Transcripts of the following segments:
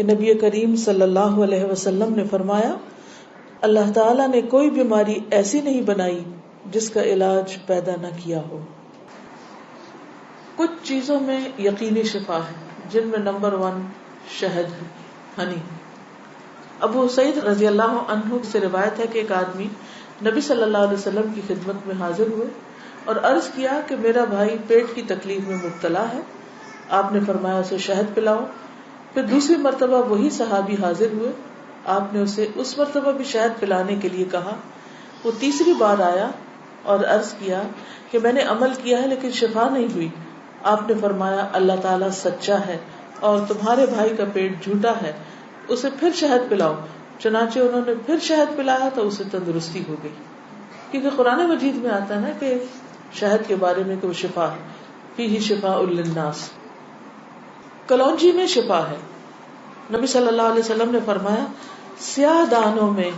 نبی کریم صلی اللہ علیہ وسلم نے فرمایا، اللہ تعالیٰ نے کوئی بیماری ایسی نہیں بنائی جس کا علاج پیدا نہ کیا ہو۔ کچھ چیزوں میں یقینی شفا ہے، جن میں نمبر 1 شہد ہے، ہنی۔ ابو سعید رضی اللہ عنہ سے روایت ہے کہ ایک آدمی نبی صلی اللہ علیہ وسلم کی خدمت میں حاضر ہوئے اور عرض کیا کہ میرا بھائی پیٹ کی تکلیف میں مبتلا ہے۔ آپ نے فرمایا اسے شہد پلاؤ۔ پھر دوسری مرتبہ وہی صحابی حاضر ہوئے، آپ نے اسے اس مرتبہ بھی شہد پلانے کے لیے کہا۔ وہ تیسری بار آیا اور عرض کیا کہ میں نے عمل کیا ہے لیکن شفا نہیں ہوئی۔ آپ نے فرمایا اللہ تعالیٰ سچا ہے اور تمہارے بھائی کا پیٹ جھوٹا ہے، اسے پھر شہد پلاؤ۔ چنانچہ انہوں نے پھر شہد پلایا تو اسے تندرستی ہو گئی۔ کیونکہ قرآن مجید میں آتا ہے نا کہ شہد کے بارے میں کہ وہ شفا ہے، فیہ شفاء للناس۔ کلونجی میں شفا ہے۔ نبی صلی اللہ علیہ وسلم نے فرمایا سیاہ دانوں میں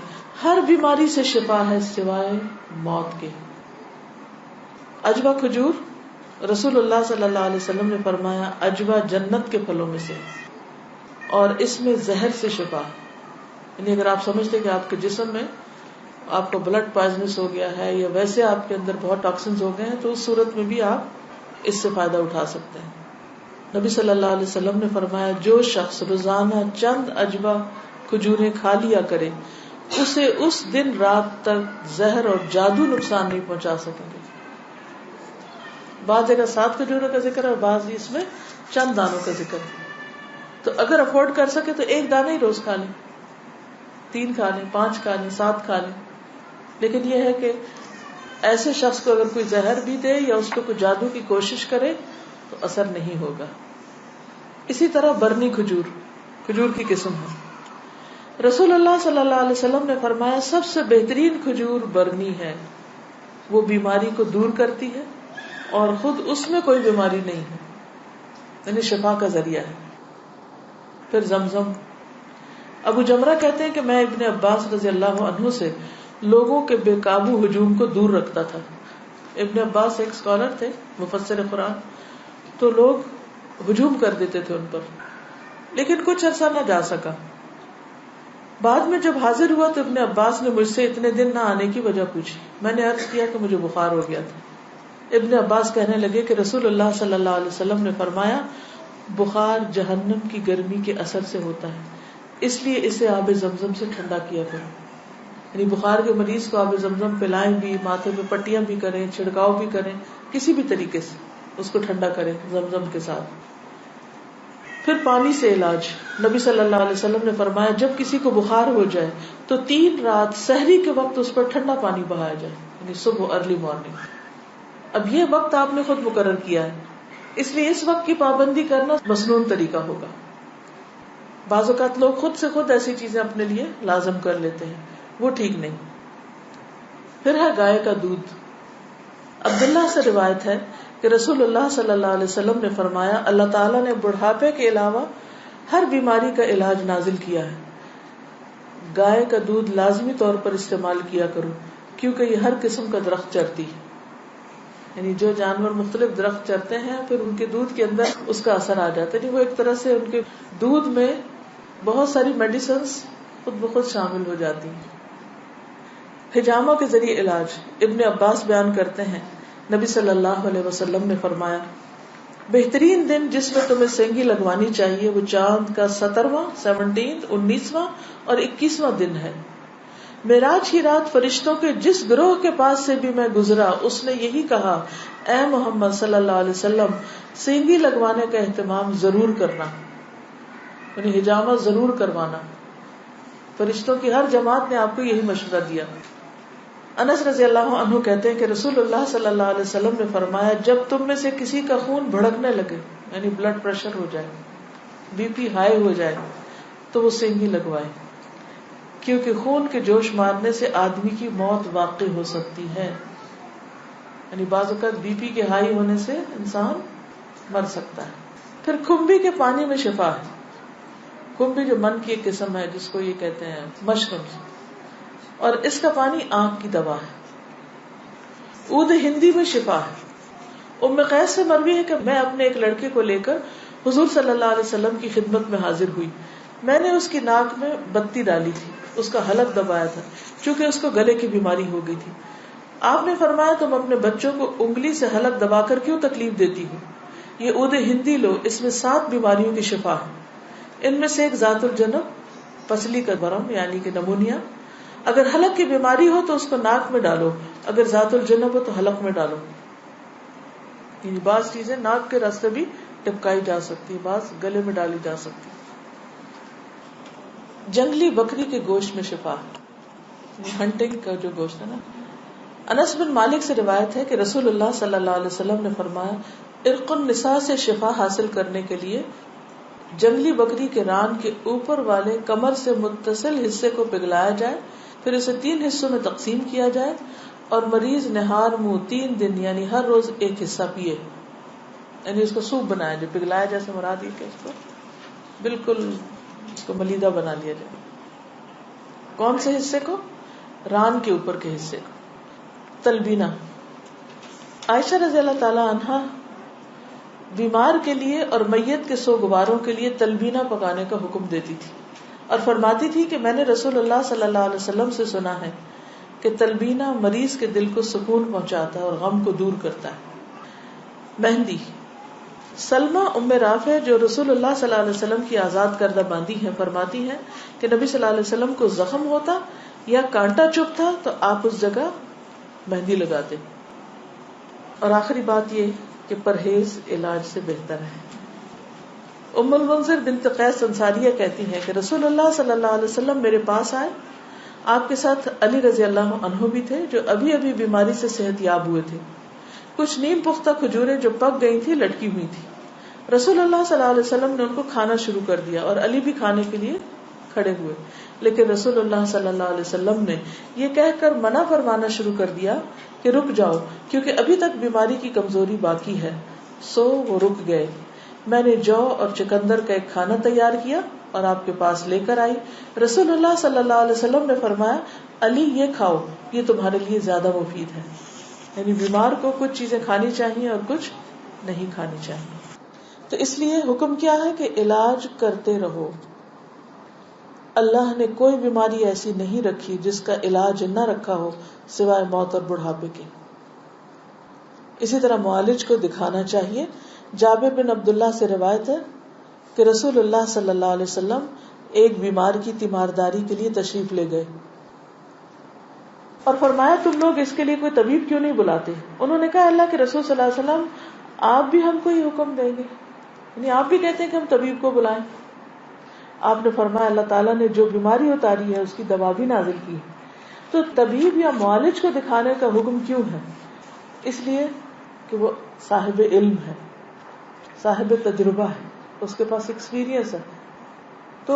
ہر بیماری سے شفا ہے سوائے موت کے۔ عجوہ کھجور، رسول اللہ صلی اللہ علیہ وسلم نے فرمایا عجوہ جنت کے پھلوں میں سے اور اس میں زہر سے شفا۔ یعنی اگر آپ سمجھتے کہ آپ کے جسم میں آپ کا بلڈ پوائزنس ہو گیا ہے یا ویسے آپ کے اندر بہت ٹاکسنز ہو گئے ہیں تو اس صورت میں بھی آپ اس سے فائدہ اٹھا سکتے ہیں۔ نبی صلی اللہ علیہ وسلم نے فرمایا جو شخص روزانہ چند عجوہ کھجوریں کھا لیا کرے اسے اس دن رات تک زہر اور جادو نقصان نہیں پہنچا سکیں گے۔ بعض جگہ 7 کھجوروں کا ذکر ہے اور بعض اس میں چند دانوں کا ذکر ہے۔ تو اگر افورڈ کر سکے تو ایک دانہ ہی روز کھا لیں، 3 کھا لیں، 5 کھا لیں، 7 کھا لیں۔ لیکن یہ ہے کہ ایسے شخص کو اگر کوئی زہر بھی دے یا اس پہ کوئی جادو کی کوشش کرے تو اثر نہیں ہوگا۔ اسی طرح برنی کھجور، کھجور کی قسم ہے۔ رسول اللہ صلی اللہ علیہ وسلم نے فرمایا سب سے بہترین کھجور برنی ہے، وہ بیماری کو دور کرتی ہے اور خود اس میں کوئی بیماری نہیں ہے، یعنی شفا کا ذریعہ ہے۔ پھر زمزم۔ ابو جمرہ کہتے ہیں کہ میں ابن عباس رضی اللہ عنہ سے لوگوں کے بے قابو ہجوم کو دور رکھتا تھا۔ ابن عباس ایک اسکالر تھے، مفسر قرآن، تو لوگ ہجوم کر دیتے تھے ان پر، لیکن کچھ عرصہ نہ جا سکا۔ بعد میں جب حاضر ہوا تو ابن عباس نے مجھ سے اتنے دن نہ آنے کی وجہ پوچھی۔ میں نے عرض کیا کہ مجھے بخار ہو گیا تھا۔ ابن عباس کہنے لگے کہ رسول اللہ صلی اللہ علیہ وسلم نے فرمایا بخار جہنم کی گرمی کے اثر سے ہوتا ہے، اس لیے اسے آب زمزم سے ٹھنڈا کیا کرو۔ یعنی بخار کے مریض کو آب زمزم پلائیں بھی، ماتھے پہ پٹیاں بھی کریں، چھڑکاؤ بھی کریں، کسی بھی طریقے سے اس کو ٹھنڈا کریں زمزم کے ساتھ۔ پھر پانی سے علاج۔ نبی صلی اللہ علیہ وسلم نے فرمایا جب کسی کو بخار ہو جائے تو 3 رات سحری کے وقت اس پر ٹھنڈا پانی بہایا جائے، یعنی صبح ارلی مارننگ۔ اب یہ وقت آپ نے خود مقرر کیا ہے، اس لیے اس وقت کی پابندی کرنا مسنون طریقہ ہوگا۔ بعض اوقات لوگ خود سے خود ایسی چیزیں اپنے لیے لازم کر لیتے ہیں، وہ ٹھیک نہیں۔ پھر ہے گائے کا دودھ۔ عبداللہ سے روایت ہے کہ رسول اللہ صلی اللہ علیہ وسلم نے فرمایا اللہ تعالیٰ نے بڑھاپے کے علاوہ ہر بیماری کا علاج نازل کیا ہے۔ گائے کا دودھ لازمی طور پر استعمال کیا کرو کیونکہ یہ ہر قسم کا درخت چرتی ہے، یعنی جو جانور مختلف درخت چرتے ہیں پھر ان کے دودھ کے اندر اس کا اثر آ جاتا ہے، یعنی وہ ایک طرح سے ان کے دودھ میں بہت ساری میڈیسنز خود بخود شامل ہو جاتی ہیں۔ حجامہ کے ذریعے علاج۔ ابن عباس بیان کرتے ہیں نبی صلی اللہ علیہ وسلم نے فرمایا بہترین دن جس میں تمہیں سینگی لگوانی چاہیے وہ چاند کا 17واں، 19واں اور 21واں دن ہے۔ معراج کی رات فرشتوں کے جس گروہ کے پاس سے بھی میں گزرا اس نے یہی کہا اے محمد صلی اللہ علیہ وسلم سینگی لگوانے کا اہتمام ضرور کرنا، یعنی حجامہ ضرور کروانا۔ فرشتوں کی ہر جماعت نے آپ کو یہی مشورہ دیا۔ انس رضی اللہ عنہ کہتے ہیں کہ رسول اللہ صلی اللہ علیہ وسلم نے فرمایا جب تم میں سے کسی کا خون بھڑکنے لگے، یعنی بلڈ پریشر ہو جائے، بی پی ہائی ہو جائے، تو وہ سینگی لگوائے، کیونکہ خون کے جوش مارنے سے آدمی کی موت واقع ہو سکتی ہے، یعنی بعض اوقات بی پی کے ہائی ہونے سے انسان مر سکتا ہے۔ پھر کھمبی کے پانی میں شفا ہے۔ کھمبی جو من کی ایک قسم ہے جس کو یہ کہتے ہیں مشروم، اور اس کا پانی آنکھ کی دوا ہے۔ عود ہندی میں شفا ہے۔ ام قیس سے مروی ہے کہ میں اپنے ایک لڑکے کو لے کر حضور صلی اللہ علیہ وسلم کی خدمت میں حاضر ہوئی۔ میں نے اس کی ناک میں بتی ڈالی تھی، اس کا حلق دبایا تھا، چونکہ اس کو گلے کی بیماری ہو گئی تھی. آپ نے فرمایا تم اپنے بچوں کو انگلی سے حلق دبا کر کیوں تکلیف دیتی ہو؟ یہ عود ہندی لو، اس میں 7 بیماریوں کی شفا ہے. ان میں سے ایک ذات الجنب، پسلی کا برم یعنی کہ نمونیا. اگر حلق کی بیماری ہو تو اس کو ناک میں ڈالو، اگر ذات الجنب ہو تو حلق میں ڈالو. یعنی بعض چیزیں ناک کے راستے بھی ٹپکائی جا سکتی، بعض گلے میں ڈالی جا سکتی. جنگلی بکری کے گوشت میں شفا، ہنٹنگ کا جو گوشت ہے نا. انس بن مالک سے روایت ہے کہ رسول اللہ صلی اللہ علیہ وسلم نے فرمایا ارق النساء سے شفا حاصل کرنے کے لیے جنگلی بکری کے ران کے اوپر والے کمر سے متصل حصے کو پگھلایا جائے، پھر اسے 3 حصوں میں تقسیم کیا جائے اور مریض نہار منہ 3 دن یعنی ہر روز ایک حصہ پیے. یعنی اس کو سوپ بنایا جائے، پگھلایا جیسے مراد یہ کہ اس کو بالکل اس کو ملیدہ بنا لیا جائے. کون سے حصے کو؟ ران کے اوپر کے حصے کو. تلبینہ، عائشہ رضی اللہ تعالی عنہا بیمار کے لیے اور میت کے سوگواروں کے لیے تلبینہ پکانے کا حکم دیتی تھی اور فرماتی تھی کہ میں نے رسول اللہ صلی اللہ علیہ وسلم سے سنا ہے کہ تلبینہ مریض کے دل کو سکون پہنچاتا ہے اور غم کو دور کرتا ہے. مہندی، سلمہ ام رافع جو رسول اللہ صلی اللہ علیہ وسلم کی آزاد کردہ باندی ہیں فرماتی ہیں کہ نبی صلی اللہ علیہ وسلم کو زخم ہوتا یا کانٹا چبھتا تو آپ اس جگہ مہندی لگاتے. اور آخری بات یہ کہ پرہیز علاج سے بہتر ہے. ام المنذر بنت قیس انصاریہ کہتی ہیں کہ رسول اللہ صلی اللہ علیہ وسلم میرے پاس آئے، آپ کے ساتھ علی رضی اللہ عنہ بھی تھے جو ابھی ابھی بیماری سے صحت یاب ہوئے تھے. کچھ نیم پختہ کھجوریں جو پک گئی تھی لٹکی ہوئی تھی. رسول اللہ صلی اللہ علیہ وسلم نے ان کو کھانا شروع کر دیا اور علی بھی کھانے کے لیے کھڑے ہوئے، لیکن رسول اللہ صلی اللہ علیہ وسلم نے یہ کہہ کر منع فرمانا شروع کر دیا کہ رک جاؤ کیونکہ ابھی تک بیماری کی کمزوری باقی ہے. سو وہ رک گئے. میں نے جو اور چکندر کا ایک کھانا تیار کیا اور آپ کے پاس لے کر آئی. رسول اللہ صلی اللہ علیہ وسلم نے فرمایا علی یہ کھاؤ، یہ تمہارے لیے زیادہ مفید ہے. یعنی بیمار کو کچھ چیزیں کھانی چاہیے اور کچھ نہیں کھانی چاہیے. تو اس لیے حکم کیا ہے کہ علاج کرتے رہو. اللہ نے کوئی بیماری ایسی نہیں رکھی جس کا علاج نہ رکھا ہو سوائے موت اور بڑھاپے کے. اسی طرح معالج کو دکھانا چاہیے. جابر بن عبداللہ سے روایت ہے کہ رسول اللہ صلی اللہ علیہ وسلم ایک بیمار کی تیمارداری کے لیے تشریف لے گئے اور فرمایا تم لوگ اس کے لیے کوئی طبیب کیوں نہیں بلاتے؟ انہوں نے کہا اللہ کے رسول صلی اللہ علیہ وسلم آپ بھی ہم کو یہ حکم دیں گے، یعنی آپ بھی کہتے ہیں کہ ہم طبیب کو بلائیں. آپ نے فرمایا اللہ تعالیٰ نے جو بیماری اتاری ہے اس کی دوا بھی نازل کی. تو طبیب یا معالج کو دکھانے کا حکم کیوں ہے؟ اس لیے کہ وہ صاحب علم ہے، صاحب تجربہ ہے، اس کے پاس ایکسپیرینس ہے. تو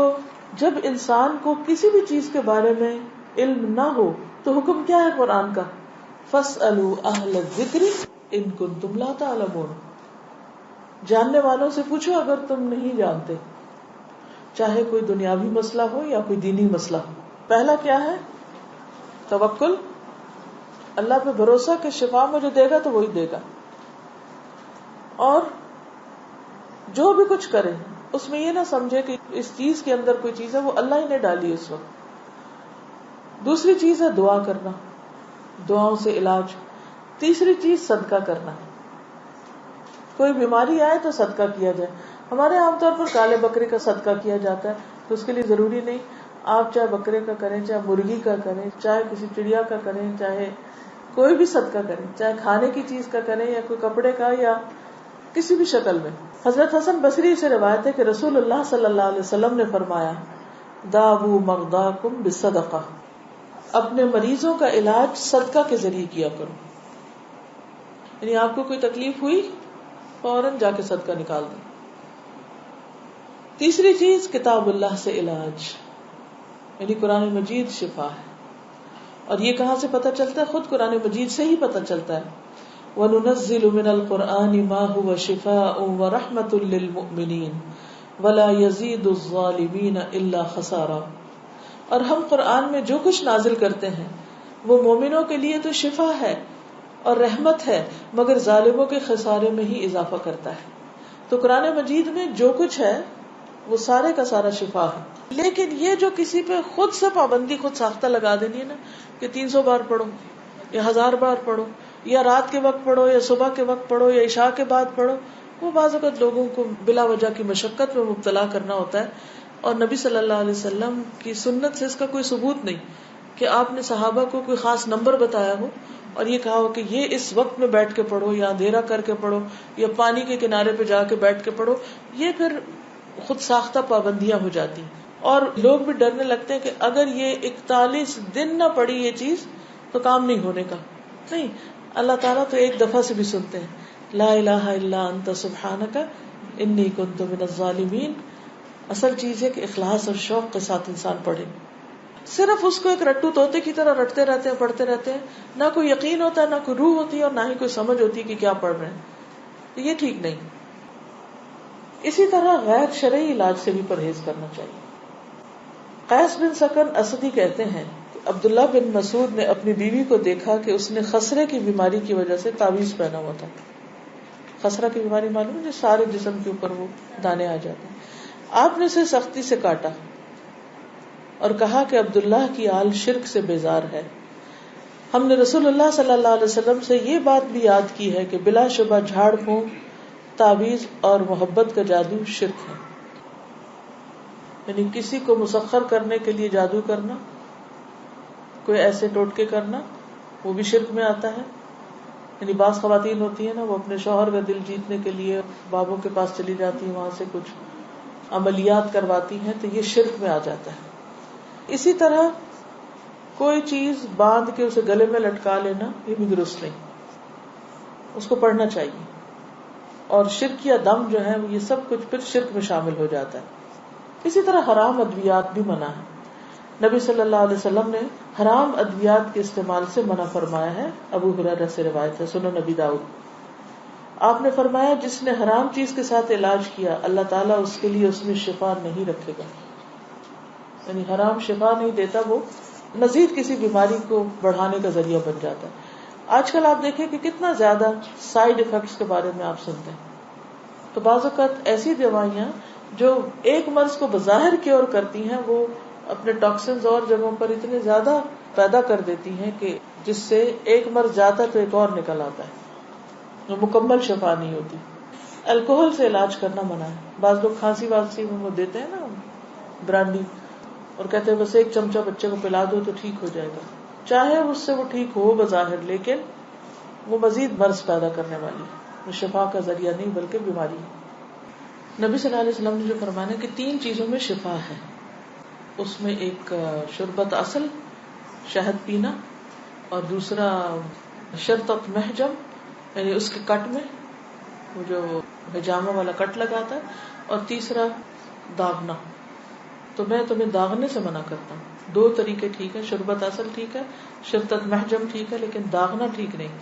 جب انسان کو کسی بھی چیز کے بارے میں علم نہ ہو تو حکم کیا ہے قرآن کا؟ فَاسْأَلُوا أَهْلَ الذِّكْرِ إِن كُنتُمْ لَا تَعْلَمُونَ. جاننے والوں سے پوچھو اگر تم نہیں جانتے، چاہے کوئی دنیاوی مسئلہ ہو یا کوئی دینی مسئلہ ہو. پہلا کیا ہے؟ توکل، اللہ پہ بھروسہ کہ شفا مجھے دے گا تو وہی دے گا. اور جو بھی کچھ کرے اس میں یہ نہ سمجھے کہ اس چیز کے اندر کوئی چیز ہے وہ اللہ ہی نے ڈالی اس وقت. دوسری چیز ہے دعا کرنا، دعاؤں سے علاج. تیسری چیز صدقہ کرنا. کوئی بیماری آئے تو صدقہ کیا جائے. ہمارے عام طور پر کالے بکرے کا صدقہ کیا جاتا ہے، تو اس کے لیے ضروری نہیں آپ چاہے بکرے کا کریں، چاہے مرغی کا کریں، چاہے کسی چڑیا کا کریں، چاہے کوئی بھی صدقہ کریں، چاہے کھانے کی چیز کا کریں یا کوئی کپڑے کا یا کسی بھی شکل میں. حضرت حسن بصری سے روایت ہے کہ رسول اللہ صلی اللہ علیہ وسلم نے فرمایا داؤ مرضاکم بالصدقہ، اپنے مریضوں کا علاج صدقہ کے ذریعے کیا کرو. یعنی آپ کو کوئی تکلیف ہوئی فوراً جا کے صدقہ نکال دیں. تیسری چیز کتاب اللہ سے علاج، یعنی قرآن مجید شفا ہے. اور یہ کہاں سے پتہ چلتا ہے؟ خود قرآن مجید سے ہی پتہ چلتا ہے. وَنُنَزِّلُ مِنَ الْقُرْآنِ مَا هُوَ شِفَاءٌ وَرَحْمَةٌ لِّلْمُؤْمِنِينَ وَلَا يَزِيدُ الظَّالِمِينَ إِلَّا خَسَارًا. اور ہم قرآن میں جو کچھ نازل کرتے ہیں وہ مومنوں کے لیے تو شفا ہے اور رحمت ہے، مگر ظالموں کے خسارے میں ہی اضافہ کرتا ہے. تو قرآن مجید میں جو کچھ ہے وہ سارے کا سارا شفا ہے. لیکن یہ جو کسی پہ خود سے پابندی خود ساختہ لگا دینی ہے نا کہ 300 بار پڑھو یا 1000 بار پڑھو یا رات کے وقت پڑھو یا صبح کے وقت پڑھو یا عشاء کے بعد پڑھو، وہ بعض اوقات لوگوں کو بلا وجہ کی مشقت میں مبتلا کرنا ہوتا ہے. اور نبی صلی اللہ علیہ وسلم کی سنت سے اس کا کوئی ثبوت نہیں کہ آپ نے صحابہ کو کوئی خاص نمبر بتایا ہو اور یہ کہا ہو کہ یہ اس وقت میں بیٹھ کے پڑھو یا اندھیرا کر کے پڑھو یا پانی کے کنارے پہ جا کے بیٹھ کے پڑھو. یہ پھر خود ساختہ پابندیاں ہو جاتی ہیں اور لوگ بھی ڈرنے لگتے ہیں کہ اگر یہ 41 دن نہ پڑی یہ چیز تو کام نہیں ہونے کا. نہیں، اللہ تعالیٰ تو ایک دفعہ سے بھی سنتے ہیں. لا الہ الا انت سبحانک انی کنت من الظالمین. اصل چیز ہے کہ اخلاص اور شوق کے ساتھ انسان پڑھے. صرف اس کو ایک رٹو طوطے کی طرح رٹتے رہتے ہیں، پڑھتے رہتے ہیں، نہ کوئی یقین ہوتا ہے، نہ کوئی روح ہوتی ہے اور نہ ہی کوئی سمجھ ہوتی ہے کہ کیا پڑھ رہے ہیں. تو یہ ٹھیک نہیں. اسی طرح غیر شرعی علاج سے بھی پرہیز کرنا چاہیے. قیس بن سکن اسدی کہتے ہیں کہ عبداللہ بن مسعود نے اپنی بیوی کو دیکھا کہ اس نے خسرے کی بیماری کی وجہ سے تعویذ پہنا ہوا تھا. خسرہ کی بیماری معلوم ہے، جو سارے جسم کے اوپر وہ دانے آ جاتے ہیں. آپ نے اسے سختی سے کاٹا اور کہا کہ عبداللہ کی آل شرک سے بیزار ہے. ہم نے رسول اللہ صلی اللہ علیہ وسلم سے یہ بات بھی یاد کی ہے کہ بلا شبہ جھاڑ پھونک، تعویذ اور محبت کا جادو شرک ہے. یعنی کسی کو مسخر کرنے کے لیے جادو کرنا، کوئی ایسے ٹوٹکے کرنا، وہ بھی شرک میں آتا ہے. یعنی بعض خواتین ہوتی ہیں نا، وہ اپنے شوہر کا دل جیتنے کے لیے بابوں کے پاس چلی جاتی ہیں، وہاں سے کچھ عملیات کرواتی ہیں، تو یہ شرک میں آ جاتا ہے. اسی طرح کوئی چیز باندھ کے اسے گلے میں لٹکا لینا، یہ بھی درست نہیں. اس کو پڑھنا چاہیے. اور شرک یا دم جو ہے یہ سب کچھ پھر شرک میں شامل ہو جاتا ہے. اسی طرح حرام ادویات بھی منع ہے. نبی صلی اللہ علیہ وسلم نے حرام ادویات کے استعمال سے منع فرمایا ہے. ابو ہریرہ سے روایت ہے، سنن نبی داؤد. آپ نے فرمایا جس نے حرام چیز کے ساتھ علاج کیا اللہ تعالیٰ اس کے لیے اس میں شفا نہیں رکھے گا. یعنی حرام شفا نہیں دیتا، وہ مزید کسی بیماری کو بڑھانے کا ذریعہ بن جاتا ہے. آج کل آپ دیکھیں کہ کتنا زیادہ سائیڈ ایفیکٹس کے بارے میں آپ سنتے ہیں. تو بعض اوقات ایسی دوائیاں جو ایک مرض کو بظاہر کیور کرتی ہیں، وہ اپنے ٹاکسنز اور جگہوں پر اتنے زیادہ پیدا کر دیتی ہیں کہ جس سے ایک مرض جاتا ہے تو ایک اور نکل آتا ہے، وہ مکمل شفا نہیں ہوتی. الکوہل سے علاج کرنا منع ہے. بعض لوگ کھانسی وانسی میں وہ دیتے ہیں نا برانڈی، اور کہتے ہیں بس ایک چمچہ بچے کو پلا دو تو ٹھیک ہو جائے گا. چاہے اس سے وہ ٹھیک ہو بظاہر، لیکن وہ مزید مرض پیدا کرنے والی ہے، وہ شفا کا ذریعہ نہیں بلکہ بیماری ہے. نبی صلی اللہ علیہ وسلم نے جو فرمایا کہ 3 چیزوں میں شفا ہے، اس میں ایک شربت اصل، شہد پینا، اور دوسرا شرطت محجم، یعنی اس کے کٹ میں وہ جو حجامہ والا کٹ لگاتا ہے، اور تیسرا داغنا. تو میں تمہیں داغنے سے منع کرتا ہوں. 2 طریقے ٹھیک ہے، شربت اصل ٹھیک ہے، شرطت محجم ٹھیک ہے، لیکن داغنا ٹھیک نہیں.